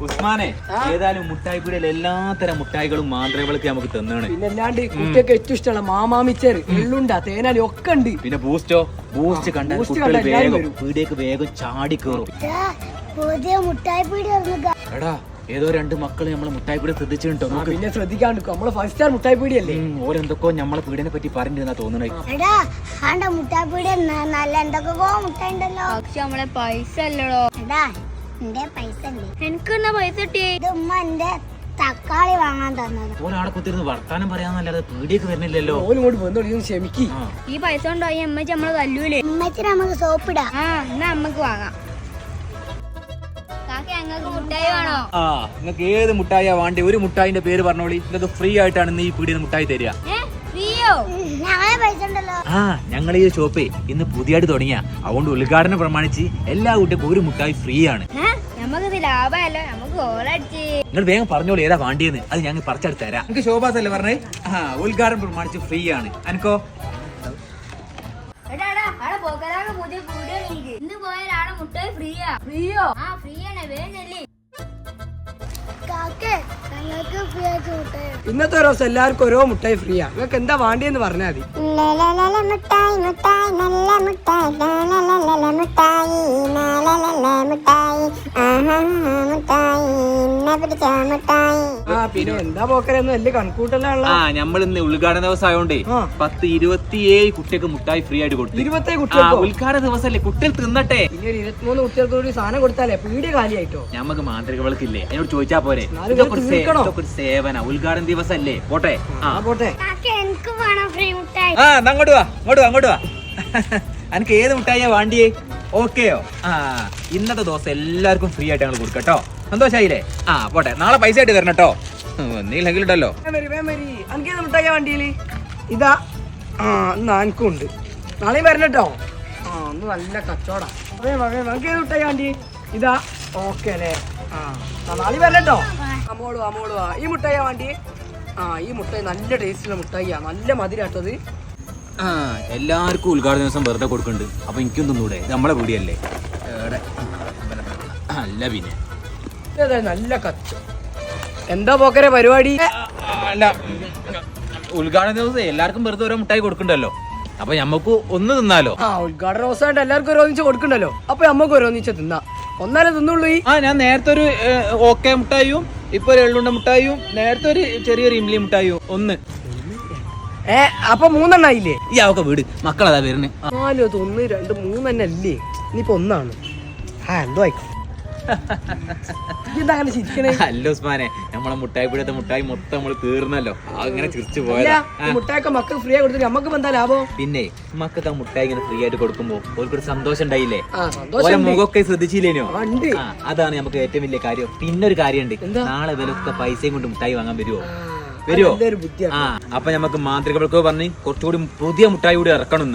ഉസ്മാനെ ഏതായാലും മുട്ടായിപ്പീടിയിൽ എല്ലാത്തരം മുട്ടായികളും മാന്ത്രികൾക്ക് നമുക്ക് തന്നാണ്. പിന്നെ അല്ലാണ്ട് കുട്ടിയൊക്കെ ഏറ്റവും ഇഷ്ടമുള്ള മാമാമിച്ചർ എള്ളുണ്ട തേനാലി ഒക്കെ ഉണ്ട്. പിന്നെ ബൂസ്റ്റ് കണ്ടാൽ കുട്ടികൾ വേഗം പീടിയേക്ക് വേഗം ചാടി കയറും. എടാ ഏതോ രണ്ട് മക്കള് നമ്മളെ മുട്ടായിപ്പീടി ശ്രദ്ധിച്ചിട്ടോ. പിന്നെ ശ്രദ്ധിക്കാണ്ട് നമ്മള് 5 സ്റ്റാർ മുട്ടായിപ്പീടിയല്ലേ. ഓരെന്തൊക്കെ നമ്മളെ പീടിനെ പറ്റി പറഞ്ഞിരുന്നാ തോന്നണേ. പക്ഷെ നമ്മളെ പൈസ അല്ലടോ. എനിക്ക് പൈസ കിട്ടി. തക്കാളി വാങ്ങാൻ തന്നത്. ഒരാളെ കുത്തിരുന്ന് വർത്താനം പറയാന്നല്ലാതെ പീടിയൊക്കെ വരുന്നില്ലല്ലോ. ക്ഷമിക്ക്. ഈ പൈസ കൊണ്ടുപോയി അമ്മച്ചി നമ്മള് തല്ലൂലേ. അമ്മച്ചി നമുക്ക് സോപ്പിടാം. എന്നാ അമ്മക്ക് വാങ്ങാം. മുട്ടായി വേണോ? നിങ്ങൾക്ക് ഏത് മുട്ടായിയാ വേണ്ടി? ഒരു മുട്ടായിന്റെ പേര് പറഞ്ഞോളി. ഇത് ഫ്രീ ആയിട്ടാണ് ഇന്ന് ഈ പീടിയിൽ മുട്ടായി തരിക. ഞങ്ങൾ ഈ ഷോപ്പേ ഇന്ന് പുതിയതായിട്ട് തുടങ്ങിയ, അതുകൊണ്ട് ഉദ്ഘാടനം പ്രമാണിച്ച് എല്ലാ കുട്ടികൾക്കും ഒരു മുട്ടായി ഫ്രീ ആണ്. നിങ്ങൾ വേഗം പറഞ്ഞോളൂ ഏതാ വേണ്ടിയെന്ന്, അത് ഞങ്ങൾ പറിച്ചെടുത്ത് തരാം. നിങ്ങൾക്ക് ശോഭാസ് അല്ലേ പറഞ്ഞേ? ഉദ്ഘാടനം പ്രമാണിച്ച് ഫ്രീ ആണ്. എനിക്കോ ഇന്നത്തെ ദിവസം എല്ലാവർക്കും ഓരോ മുട്ടായി ഫ്രീയാ. നിങ്ങൾക്ക് എന്താ വേണ്ടിയെന്ന് പറഞ്ഞാൽ മതി. പിന്നെ എന്താ പോക്കരൊന്നും വലിയ കണക്കൂട്ടലാണല്ലോ. നമ്മൾ ഇന്ന് ഉദ്ഘാടന ദിവസം ആയതുകൊണ്ടേ 10-27 കുട്ടികൾക്ക് മുട്ടായി ഫ്രീ ആയിട്ട് കൊടുത്തു. 27 കുട്ടികൾ ഉദ്ഘാടന ദിവസമല്ലേ, കുട്ടികൾ തിന്നട്ടെ. ഇനി 23 കുട്ടികൾക്ക് കൂടി സാധനം കൊടുത്താലേ പീടിയ കാലിയായിട്ടോ. ഞമ്മക്ക് മാന്ത്രികൾക്കില്ലേ, എന്നോട് ചോദിച്ചാ പോരെ. സേവന ഉദ്ഘാടന ദിവസം അല്ലേ. പോട്ടെ പോട്ടെ. അങ്ങോട്ട് വാ. എനിക്ക് ഏത് മുട്ടായിയാ വേണ്ടിയേ? ഓക്കെയോ? ഇന്നത്തെ ദിവസം എല്ലാവർക്കും ഫ്രീ ആയിട്ട് ഞങ്ങൾ കൊടുക്കട്ടോ. സന്തോഷായില്ലേ? പോട്ടെ. നാളെ പൈസ ആയിട്ട് തരണം കേട്ടോ. ഒന്നില്ലെങ്കിലുണ്ടല്ലോ. എനിക്ക് മുട്ടായിയാ വണ്ടിയില് ഇതാ. ഇന്ന് എനിക്കും ഉണ്ട്. നാളെയും വരണട്ടോ. ഒന്ന് നല്ല കച്ചവടാ. നമുക്ക് ഏത് മുട്ടായി വണ്ടി ഇതാ. ഓക്കെ അല്ലേ? നാളെ വരണട്ടോ. അമോളുവാ. ഈ മുട്ടായിയാ വണ്ടി. ഈ മുട്ടായി നല്ല ടേസ്റ്റുള്ള മുട്ടായിയാ, നല്ല മധുരാട്ടത്. എല്ലാവർക്കും ഉദ്ഘാടന ദിവസം വെറുതെ കൊടുക്കുന്നുണ്ട്. അപ്പൊ എനിക്കും തിന്നൂടെ? നമ്മളെ കൂടിയല്ലേ. അല്ല പിന്നെ നല്ല കച്ച. എന്താ പോക്കരെ പരിപാടി? അല്ല, ഉദ്ഘാടന ദിവസം എല്ലാവർക്കും വെറുതെ ഓരോ മുട്ടായി കൊടുക്കണ്ടല്ലോ. അപ്പൊ ഞമ്മക്ക് ഒന്ന് തിന്നാലോ. ഉദ്ഘാടന ദിവസമായിട്ട് എല്ലാവർക്കും ഓരോന്നിച്ച് കൊടുക്കണ്ടല്ലോ. അപ്പൊ നമ്മക്ക് ഓരോന്നിച്ച് തിന്നാ. ഒന്നാലേ തിന്നുള്ളൂ. ഞാൻ നേരത്തെ ഒരു ഓക്കെ മുട്ടായും, ഇപ്പൊ ഒരു എള്ളുണ്ട മുട്ടായും, നേരത്തെ ഒരു ചെറിയൊരു ഇംലി മുട്ടായും. ഒന്ന് അപ്പൊ 3 എണ്ണായില്ലേ? ഈ അവക്കെ വീട് മക്കളതാ വരുന്നേ. 4, 1, 2, 3 തന്നെ അല്ലേ? ഇനിയിപ്പോ ഒന്നാണ്. എന്തോ ആയിക്കോ. അല്ല ഉസ്മാനെ, നമ്മളെ മുട്ടായി പിടിയത്തെ മുട്ടായി മൊത്തം നമ്മള് തീർന്നല്ലോ. അങ്ങനെ ചിരിച്ചു പോയാ. മുട്ടായൊക്കെ മക്കൾ ഫ്രീ ആയി കൊടുത്തിട്ട് നമുക്ക് എന്താ ലാഭം? പിന്നെ മക്കൾക്ക് ആ മുട്ടായി ഇങ്ങനെ ഫ്രീ ആയിട്ട് കൊടുക്കുമ്പോ ഓർക്കൊരു സന്തോഷം ഉണ്ടായില്ലേ? ഓരോ മുഖമൊക്കെ ശ്രദ്ധിച്ചില്ലേനോ? അതാണ് നമുക്ക് ഏറ്റവും വലിയ കാര്യം. പിന്നെ ഒരു കാര്യമുണ്ട്, നാളെ ഇവരൊക്കെ പൈസയും കൊണ്ട് മുട്ടായി വാങ്ങാൻ വരുമോ? അപ്പൊ നമുക്ക് മാന്ത്രികൾക്ക് പറഞ്ഞ് കുറച്ചുകൂടി പുതിയ മുട്ടായി കൂടി ഇറക്കണം.